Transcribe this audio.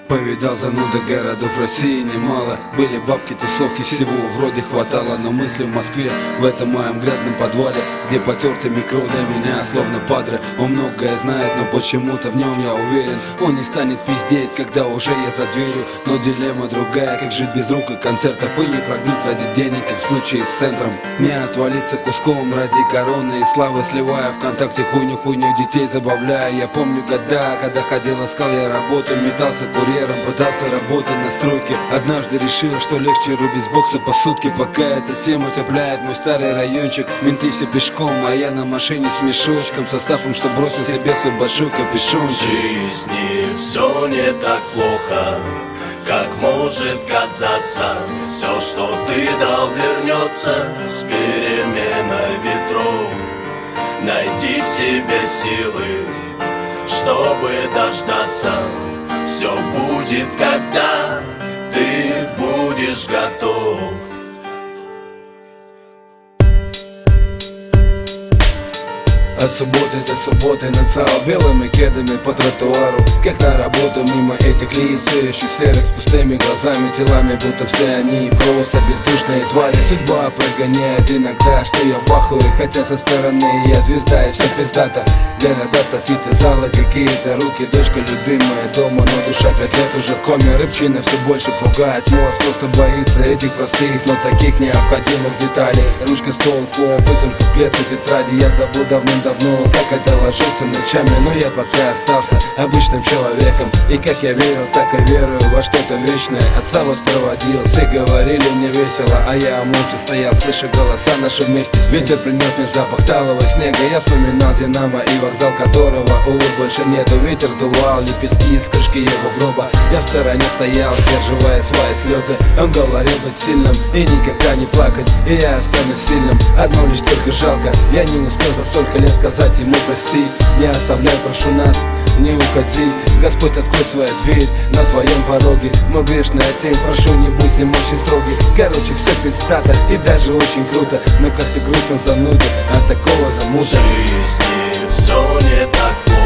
Повидал зануда городов России немало. Были бабки, тусовки, всего вроде хватало. Но мысли в Москве, в этом моем грязном подвале, где потертый микро для меня словно падре. Он многое знает, но почему-то в нем я уверен. Он не станет пиздеть, когда уже я за дверью. Но дилемма другая, как жить без рук и концертов. И не прогнуть ради денег, как в случае с центром. Не отвалиться куском ради короны и славы, сливая ВКонтакте хуйню детей забавляя. Я помню года, когда ходил, искал я работу, метался курьером, пытался работать на стройке. Однажды решил, что легче рубить с бокса по сутки. Пока эта тема цепляет мой старый райончик. Менты все пешком, а я на машине с мешочком, составом, что бросил себе свой большой капюшон. В жизни все не так плохо, как может казаться. Все, что ты дал, вернется с переменой ветров. Найди в себе силы, чтобы дождаться. Все будет, когда ты будешь готов. От субботы до субботы нацал белыми кедами по тротуару, как на работу мимо этих лиц, все еще серых, с пустыми глазами, телами, будто все они просто бездушные твари. Судьба прогоняет иногда, что я в ахуе, хотя со стороны я звезда и все пиздато. Города, софиты, залы, какие-то руки, дочка любимая дома, но душа 5 лет уже в коме. Рыбчина все больше пугает, мозг просто боится этих простых, но таких необходимых деталей. Ручка, стол, комп, и только в клетку тетради. Я забыл давным-давно, как это ложится ночами, но я пока остался обычным человеком. И как я верил, так и верую во что-то вечное. Отца вот проводил, все говорили мне весело, а я молча стоял, слыша голоса наши вместе. Ветер принес мне запах талого снега. Я вспоминал Динамо и вокзал, которого, увы, больше нету. Ветер сдувал лепестки из крышки его гроба. Я в стороне стоял, сдерживая свои слезы. Он говорил быть сильным и никогда не плакать, и я останусь сильным. Одно лишь только жалко, я не успел за столько лет сказать ему прости. Не оставляй, прошу нас, не уходи. Господь, открой свою дверь на твоем пороге. Мой грешный отец, прошу, не будь с ним очень строгий. Короче, все пиздато и даже очень круто, но как ты грустно зануда от такого замута. В жизни все не так плохо.